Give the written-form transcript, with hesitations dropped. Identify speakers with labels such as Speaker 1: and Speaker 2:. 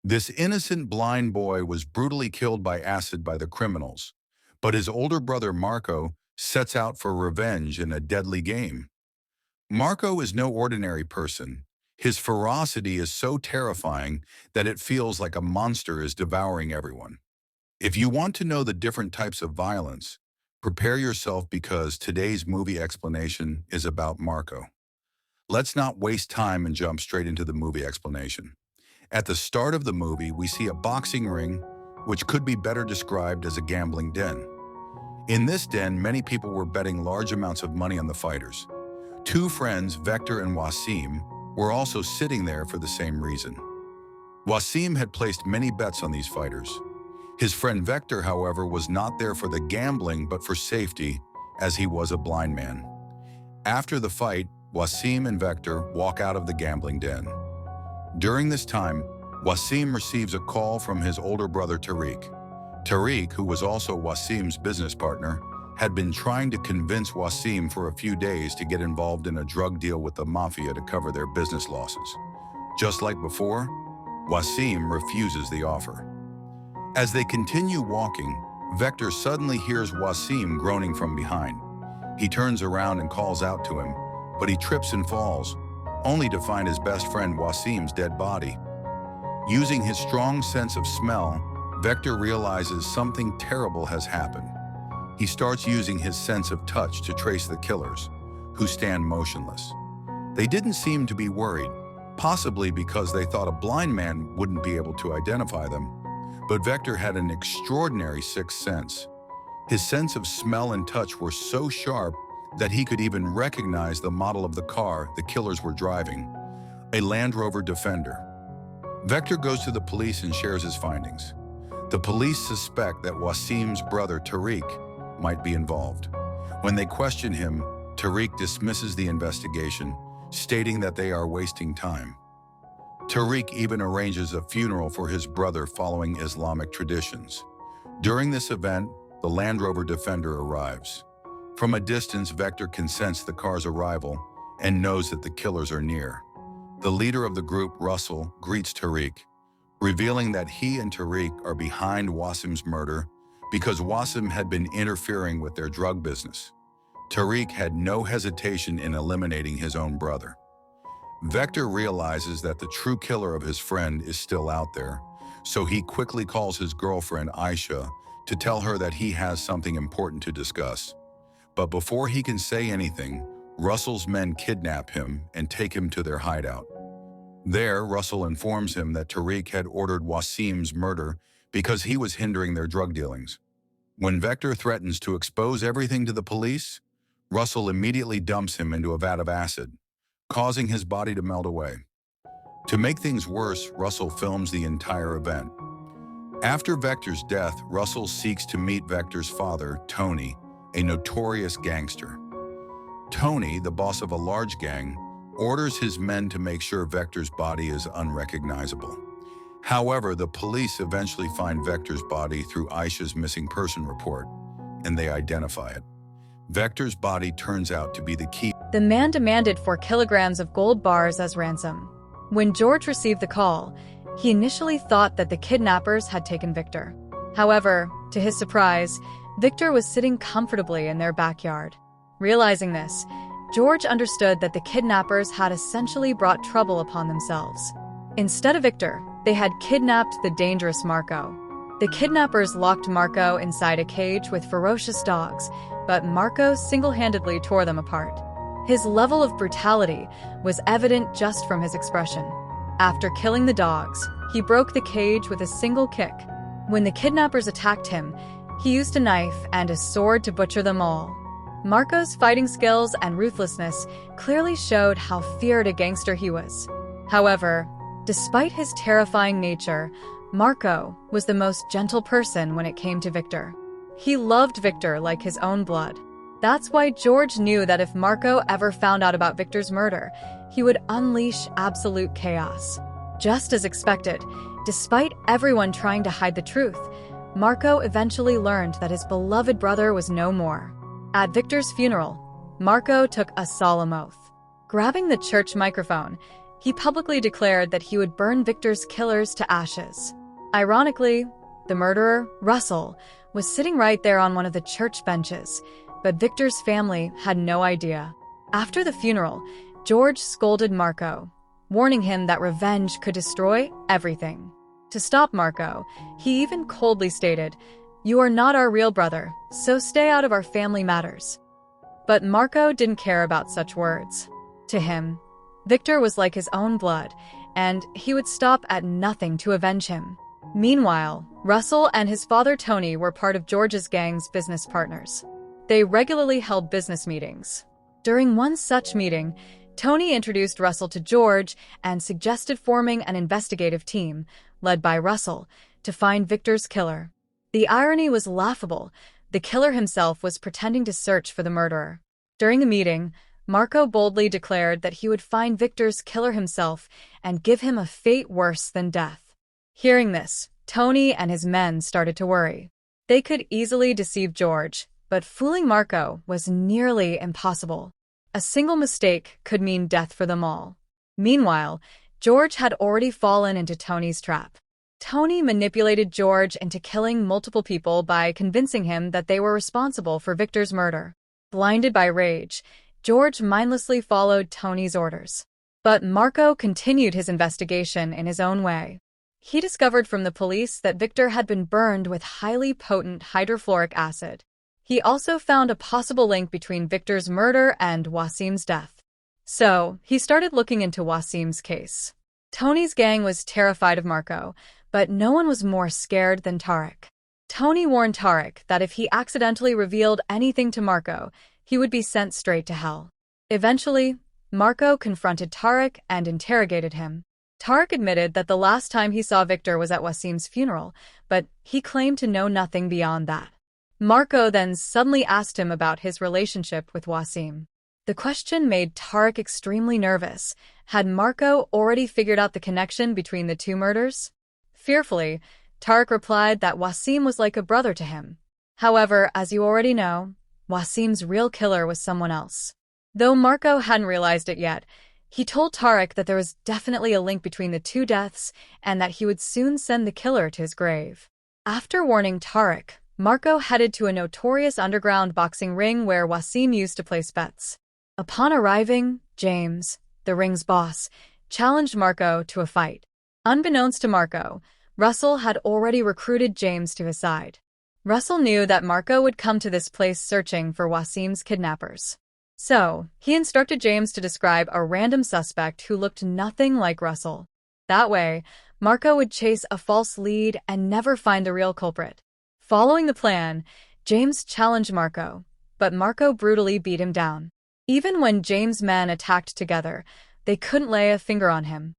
Speaker 1: This innocent blind boy was brutally killed by acid by the criminals, but his older brother Marko sets out for revenge in a deadly game. Marko is no ordinary person. His ferocity is so terrifying that it feels like a monster is devouring everyone. If you want to know the different types of violence, prepare yourself because today's movie explanation is about Marko. Let's not waste time and jump straight into the movie explanation. At the start of the movie, we see a boxing ring, which could be better described as a gambling den. In this den, many people were betting large amounts of money on the fighters. Two friends, Vector and Wasim, were also sitting there for the same reason. Wasim had placed many bets on these fighters. His friend Vector, however, was not there for the gambling but for safety, as he was a blind man. After the fight, Wasim and Vector walk out of the gambling den. During this time, Wasim receives a call from his older brother Tariq. Tariq, who was also Wasim's business partner, had been trying to convince Wasim for a few days to get involved in a drug deal with the mafia to cover their business losses. Just like before, Wasim refuses the offer. As they continue walking, Vector suddenly hears Wasim groaning from behind. He turns around and calls out to him, but he trips and falls, only to find his best friend Wasim's dead body. Using his strong sense of smell, Vector realizes something terrible has happened. He starts using his sense of touch to trace the killers, who stand motionless. They didn't seem to be worried, possibly because they thought a blind man wouldn't be able to identify them, but Vector had an extraordinary sixth sense. His sense of smell and touch were so sharp that he could even recognize the model of the car the killers were driving, a Land Rover Defender. Vector goes to the police and shares his findings. The police suspect that Wasim's brother Tariq might be involved. When they question him, Tariq dismisses the investigation, stating that they are wasting time. Tariq even arranges a funeral for his brother following Islamic traditions. During this event, the Land Rover Defender arrives. From a distance, Vector can sense the car's arrival and knows that the killers are near. The leader of the group, Russell, greets Tariq, revealing that he and Tariq are behind Wasim's murder because Wasim had been interfering with their drug business. Tariq had no hesitation in eliminating his own brother. Vector realizes that the true killer of his friend is still out there, so he quickly calls his girlfriend, Aisha, to tell her that he has something important to discuss. But before he can say anything, Russell's men kidnap him and take him to their hideout. There, Russell informs him that Tariq had ordered Wasim's murder because he was hindering their drug dealings. When Vector threatens to expose everything to the police, Russell immediately dumps him into a vat of acid, causing his body to melt away. To make things worse, Russell films the entire event. After Vector's death, Russell seeks to meet Vector's father, Tony, a notorious gangster. Tony, the boss of a large gang, orders his men to make sure Vector's body is unrecognizable. However, the police eventually find Vector's body through Aisha's missing person report, and they identify it. Vector's body turns out to be the key.
Speaker 2: The man demanded 4 kilograms of gold bars as ransom. When George received the call, he initially thought that the kidnappers had taken Victor. However, to his surprise, Victor was sitting comfortably in their backyard. Realizing this, George understood that the kidnappers had essentially brought trouble upon themselves. Instead of Victor, they had kidnapped the dangerous Marko. The kidnappers locked Marko inside a cage with ferocious dogs, but Marko single-handedly tore them apart. His level of brutality was evident just from his expression. After killing the dogs, he broke the cage with a single kick. When the kidnappers attacked him, he used a knife and a sword to butcher them all. Marko's fighting skills and ruthlessness clearly showed how feared a gangster he was. However, despite his terrifying nature, Marko was the most gentle person when it came to Victor. He loved Victor like his own blood. That's why George knew that if Marko ever found out about Victor's murder, he would unleash absolute chaos. Just as expected, despite everyone trying to hide the truth, Marko eventually learned that his beloved brother was no more. At Victor's funeral, Marko took a solemn oath. Grabbing the church microphone, He publicly declared that he would burn Victor's killers to ashes. Ironically, the murderer, Russell, was sitting right there on one of the church benches, but Victor's family had no idea. After the funeral, George scolded Marko, warning him that revenge could destroy everything. To stop Marko, he even coldly stated, "You are not our real brother, so stay out of our family matters." But Marko didn't care about such words. To him, Victor was like his own blood, and he would stop at nothing to avenge him. Meanwhile, Russell and his father Tony were part of George's gang's business partners. They regularly held business meetings. During one such meeting, Tony introduced Russell to George and suggested forming an investigative team, led by Russell, to find Victor's killer. The irony was laughable. The killer himself was pretending to search for the murderer. During the meeting, Marko boldly declared that he would find Victor's killer himself and give him a fate worse than death. Hearing this, Tony and his men started to worry. They could easily deceive George, but fooling Marko was nearly impossible. A single mistake could mean death for them all. Meanwhile, George had already fallen into Tony's trap. Tony manipulated George into killing multiple people by convincing him that they were responsible for Victor's murder. Blinded by rage, George mindlessly followed Tony's orders. But Marko continued his investigation in his own way. He discovered from the police that Victor had been burned with highly potent hydrofluoric acid. He also found a possible link between Victor's murder and Wasim's death. So, he started looking into Wasim's case. Tony's gang was terrified of Marko, but no one was more scared than Tarek. Tony warned Tarek that if he accidentally revealed anything to Marko, he would be sent straight to hell. Eventually, Marko confronted Tarek and interrogated him. Tarek admitted that the last time he saw Victor was at Wasim's funeral, but he claimed to know nothing beyond that. Marko then suddenly asked him about his relationship with Wasim. The question made Tarek extremely nervous. Had Marko already figured out the connection between the two murders? Fearfully, Tarek replied that Wasim was like a brother to him. However, as you already know, Wasim's real killer was someone else. Though Marko hadn't realized it yet, he told Tarek that there was definitely a link between the two deaths and that he would soon send the killer to his grave. After warning Tarek, Marko headed to a notorious underground boxing ring where Wasim used to place bets. Upon arriving, James, the ring's boss, challenged Marko to a fight. Unbeknownst to Marko, Russell had already recruited James to his side. Russell knew that Marko would come to this place searching for Wasim's kidnappers. So, he instructed James to describe a random suspect who looked nothing like Russell. That way, Marko would chase a false lead and never find the real culprit. Following the plan, James challenged Marko, but Marko brutally beat him down. Even when James' men attacked together, they couldn't lay a finger on him.